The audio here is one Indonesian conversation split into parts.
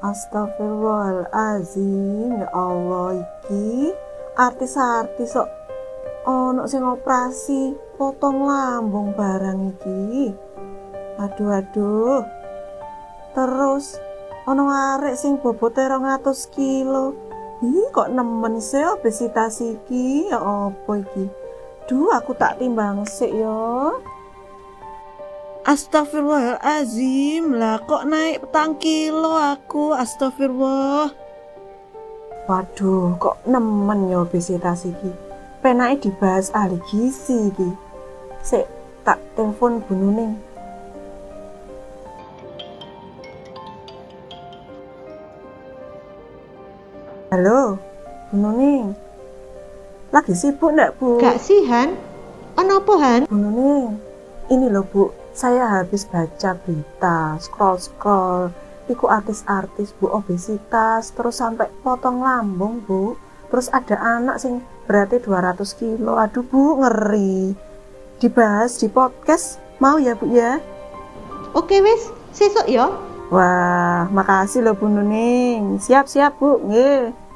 Astagfirullahaladzim, ya Allah, iki artis-artis kok ono sing operasi potong lambung barang iki. Aduh. Terus ono arek sing bobote 200 kilo. Ih, kok nemen sih obesitas iki? Ya apa iki? Duh, aku tak timbang sik ya. Astagfirullahaladzim, lah kok naik 4 kilo aku, astagfirullah. Waduh, kok nemen ya obesitas iki. Penake dibahas ahli gizi iki. Sik, tak telepon Bu Nuning. Halo, Bu Nuning. Lagi sibuk ndak, Bu? Gak sih, Han? Ono apa, Han? Bu Nuning, ini loh, Bu. Saya habis baca berita, scroll. Iku artis-artis, Bu, obesitas, terus sampai potong lambung, Bu. Terus ada anak sing berarti 200 kilo. Aduh, Bu, ngeri. Dibahas di podcast, mau ya, Bu, ya? Oke, wis. Sesuk ya. Wah, makasih loh, Bu Nuning. Siap, Bu. Nggih.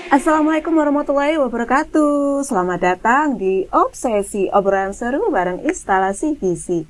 Assalamualaikum warahmatullahi wabarakatuh. Selamat datang di Obsesi, obrolan seru bareng instalasi gizi.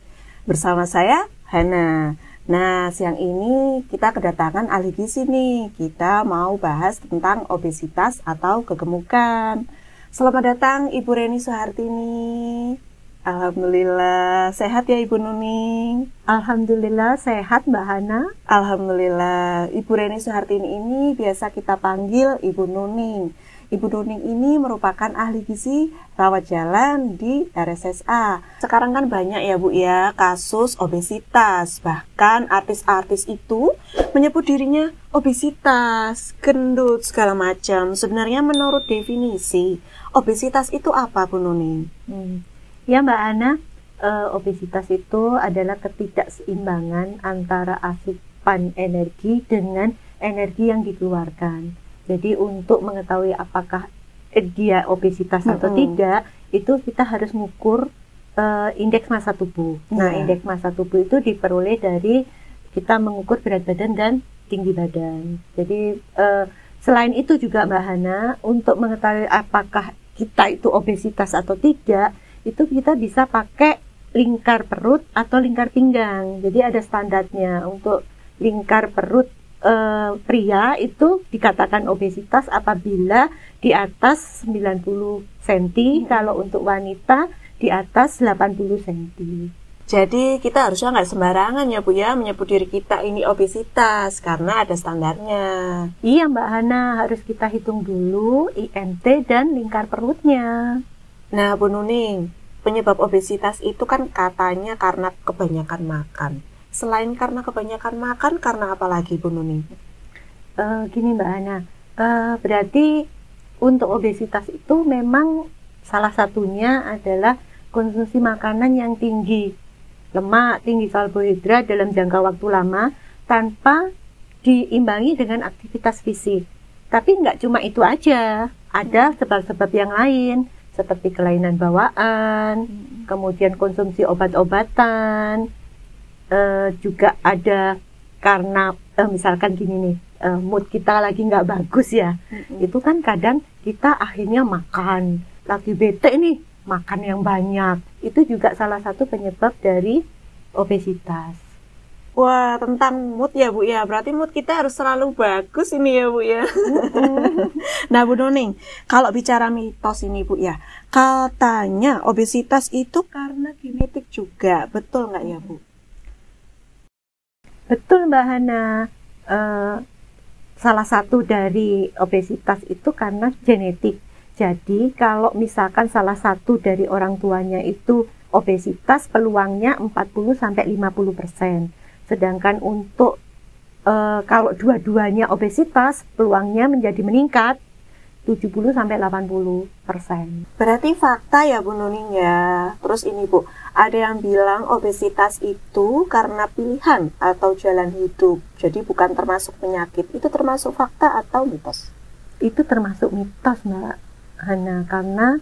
Bersama saya, Hana. Nah, siang ini kita kedatangan ahli gizi nih. Kita mau bahas tentang obesitas atau kegemukan. Selamat datang Ibu Reni Suhartini. Alhamdulillah, sehat ya Ibu Nuning? Alhamdulillah sehat, Mbak Hana. Alhamdulillah. Ibu Reni Suhartini ini biasa kita panggil Ibu Nuning. Ibu Nuning ini merupakan ahli gizi rawat jalan di RSSA. Sekarang kan banyak ya Bu ya kasus obesitas. Bahkan artis-artis itu menyebut dirinya obesitas, gendut, segala macam. Sebenarnya menurut definisi, obesitas itu apa Bu Nuning? Ya Mbak Ana, obesitas itu adalah ketidakseimbangan antara asupan energi dengan energi yang dikeluarkan. Jadi untuk mengetahui apakah dia obesitas atau tidak, itu kita harus mengukur indeks massa tubuh. Nah, indeks massa tubuh itu diperoleh dari kita mengukur berat badan dan tinggi badan. Jadi selain itu juga Mbak Hana, untuk mengetahui apakah kita itu obesitas atau tidak, itu kita bisa pakai lingkar perut atau lingkar pinggang. Jadi ada standarnya. Untuk lingkar perut pria itu dikatakan obesitas apabila di atas 90 cm, kalau untuk wanita di atas 80 cm. Jadi kita harusnya nggak sembarangan ya Bu ya menyebut diri kita ini obesitas karena ada standarnya. Iya Mbak Hana, harus kita hitung dulu IMT dan lingkar perutnya. Nah Bu Nuning, penyebab obesitas itu kan katanya karena kebanyakan makan. Selain karena kebanyakan makan, karena apa lagi Bu Nuning? Gini Mbak Hana, berarti untuk obesitas itu memang salah satunya adalah konsumsi makanan yang tinggi lemak, tinggi karbohidrat dalam jangka waktu lama tanpa diimbangi dengan aktivitas fisik. Tapi nggak cuma itu aja, ada sebab-sebab yang lain seperti kelainan bawaan, kemudian konsumsi obat-obatan, juga ada karena misalkan gini nih, mood kita lagi nggak bagus ya, itu kan kadang kita akhirnya makan, lagi bete nih, makan yang banyak, itu juga salah satu penyebab dari obesitas. Wah, tentang mood ya Bu ya, berarti mood kita harus selalu bagus ini ya Bu ya. Nah Bu Nuning, kalau bicara mitos ini Bu ya, katanya obesitas itu karena genetik juga, betul nggak ya Bu? Betul Mbak Hana, salah satu dari obesitas itu karena genetik. Jadi kalau misalkan salah satu dari orang tuanya itu obesitas, peluangnya 40-50%. Sedangkan untuk kalau dua-duanya obesitas, peluangnya menjadi meningkat. 70-80%. Berarti fakta ya Bu Nuning ya. Terus ini Bu, ada yang bilang obesitas itu karena pilihan atau jalan hidup, jadi bukan termasuk penyakit. Itu termasuk fakta atau mitos? Itu termasuk mitos Mbak Hana, karena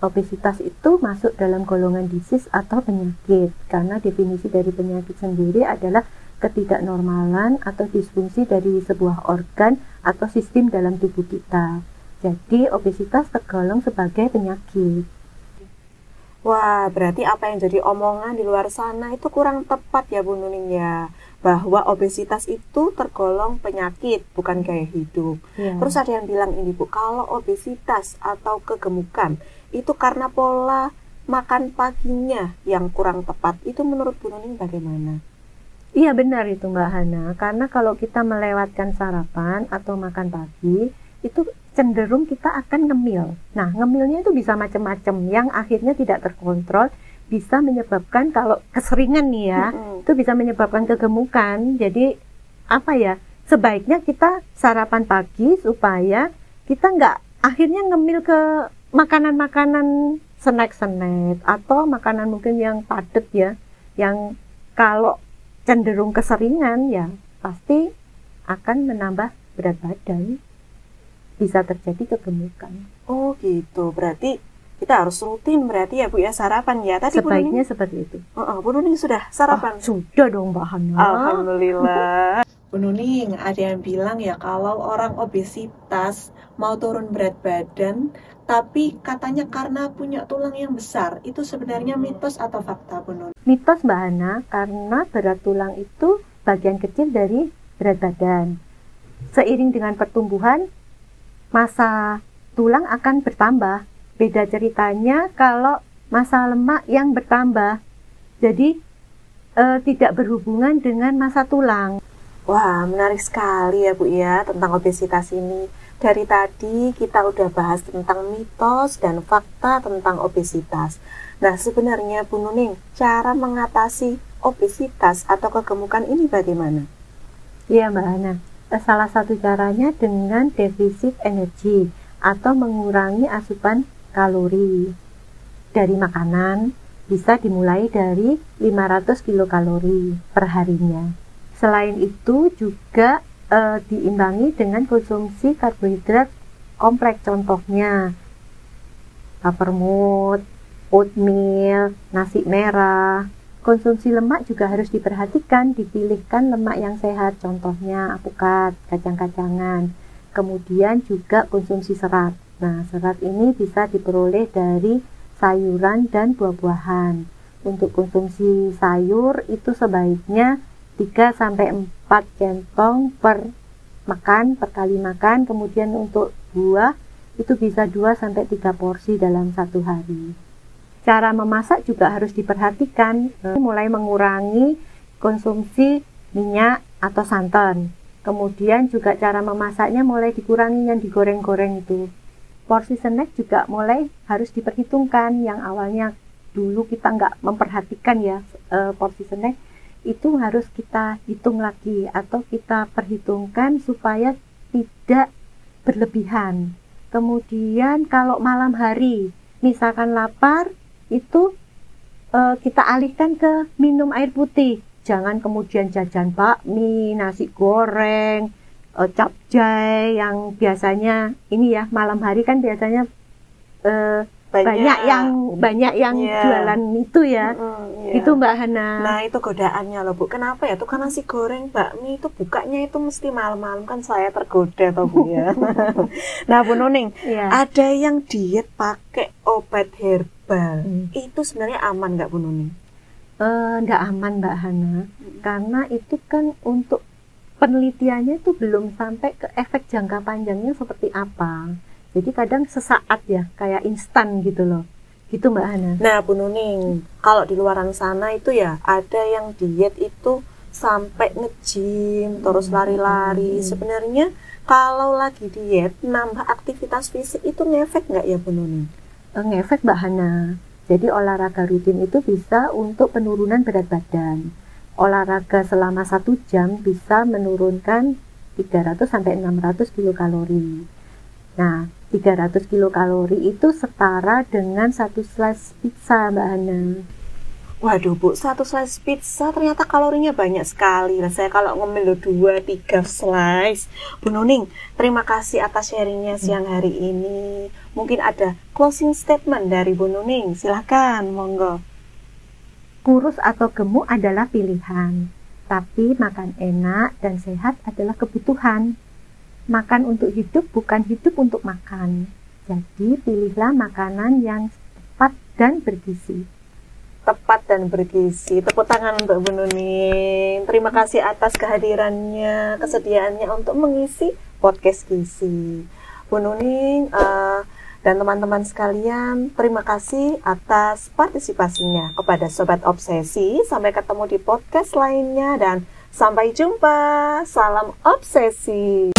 obesitas itu masuk dalam golongan disease atau penyakit, karena definisi dari penyakit sendiri adalah ketidaknormalan atau disfungsi dari sebuah organ atau sistem dalam tubuh kita. Jadi obesitas tergolong sebagai penyakit. Wah, berarti apa yang jadi omongan di luar sana itu kurang tepat ya Bu Nuning ya, bahwa obesitas itu tergolong penyakit, bukan gaya hidup. Ya. Terus ada yang bilang ini Bu, kalau obesitas atau kegemukan itu karena pola makan paginya yang kurang tepat. Itu menurut Bu Nuning bagaimana? Iya benar itu Mbak Hana, karena kalau kita melewatkan sarapan atau makan pagi, itu cenderung kita akan ngemil. Nah, ngemilnya itu bisa macam-macam, yang akhirnya tidak terkontrol, bisa menyebabkan, kalau keseringan nih ya, itu bisa menyebabkan kegemukan. Jadi, apa ya, sebaiknya kita sarapan pagi supaya kita nggak akhirnya ngemil ke makanan-makanan snack-snack, atau makanan mungkin yang padat ya, yang kalau cenderung keseringan ya, pasti akan menambah berat badan. Bisa terjadi kegemukan. Oh gitu, berarti kita harus rutin berarti ya Bu ya sarapan ya. Tadi sebaiknya seperti itu. Bu Nuning sudah sarapan? Sudah dong Mbak Hana. Alhamdulillah. Bu Nuning, ada yang bilang ya kalau orang obesitas mau turun berat badan, tapi katanya karena punya tulang yang besar, itu sebenarnya mitos atau fakta Bu Nuning? Mitos Mbak Hana, karena berat tulang itu bagian kecil dari berat badan. Seiring dengan pertumbuhan, massa tulang akan bertambah. Beda ceritanya kalau massa lemak yang bertambah. Jadi tidak berhubungan dengan massa tulang. Wah, menarik sekali ya Bu ya tentang obesitas ini. Dari tadi kita udah bahas tentang mitos dan fakta tentang obesitas. Nah, sebenarnya Bu Nuning, cara mengatasi obesitas atau kegemukan ini bagaimana? Iya Mbak Hana. Salah satu caranya dengan defisit energi atau mengurangi asupan kalori dari makanan. Bisa dimulai dari 500 kilokalori per harinya. Selain itu juga diimbangi dengan konsumsi karbohidrat kompleks, contohnya havermut, oatmeal, nasi merah. Konsumsi lemak juga harus diperhatikan, dipilihkan lemak yang sehat, contohnya alpukat, kacang-kacangan. Kemudian juga konsumsi serat. Nah, serat ini bisa diperoleh dari sayuran dan buah-buahan. Untuk konsumsi sayur itu sebaiknya 3-4 centong per kali makan. Kemudian untuk buah itu bisa 2-3 porsi dalam satu hari. Cara memasak juga harus diperhatikan, mulai mengurangi konsumsi minyak atau santan. Kemudian juga cara memasaknya mulai dikurangi yang digoreng-goreng itu. Porsi snack juga mulai harus diperhitungkan, yang awalnya dulu kita nggak memperhatikan ya, porsi snack itu harus kita hitung lagi atau kita perhitungkan supaya tidak berlebihan. Kemudian kalau malam hari misalkan lapar, itu kita alihkan ke minum air putih. Jangan kemudian jajan bakmi, nasi goreng, capcay yang biasanya ini ya, malam hari kan biasanya banyak yang jualan itu ya. Itu Mbak Hana. Nah, itu godaannya loh Bu. Kenapa ya? Tukang nasi goreng, bakmi itu bukanya itu mesti malam-malam, kan saya tergoda toh Bu ya. Nah, Bu Nuning, ada yang diet pakai obat herbal. Itu sebenarnya aman nggak Bu Nuning? Nggak aman Mbak Hana, karena itu kan untuk penelitiannya itu belum sampai ke efek jangka panjangnya seperti apa. Jadi kadang sesaat ya, kayak instan gitu loh. Gitu Mbak Hana. Nah Bu Nuning, kalau di luaran sana itu ya ada yang diet itu sampai nge-gym, terus lari-lari. Sebenarnya kalau lagi diet, nambah aktivitas fisik itu ngefek nggak ya Bu Nuning? Ngefek Mbak Hana. Jadi olahraga rutin itu bisa untuk penurunan berat badan. Olahraga selama 1 jam bisa menurunkan 300-600 kilokalori. Nah, 300 kilokalori itu setara dengan 1 slice pizza, Mbak Hana. Waduh Bu, 1 slice pizza ternyata kalorinya banyak sekali. Nah, saya kalau ngemil 2-3 slice. Bu Nuning, terima kasih atas sharingnya siang hari ini. Mungkin ada closing statement dari Bu Nuning, silahkan, monggo. Kurus atau gemuk adalah pilihan, tapi makan enak dan sehat adalah kebutuhan. Makan untuk hidup bukan hidup untuk makan. Jadi pilihlah makanan yang tepat dan bergizi. Tepat dan bergizi. Tepuk tangan untuk Bu Nuning. Terima kasih atas kehadirannya, kesediaannya untuk mengisi podcast gizi. Bu Nuning dan teman-teman sekalian, terima kasih atas partisipasinya. Kepada Sobat Obsesi, sampai ketemu di podcast lainnya dan sampai jumpa. Salam obsesi.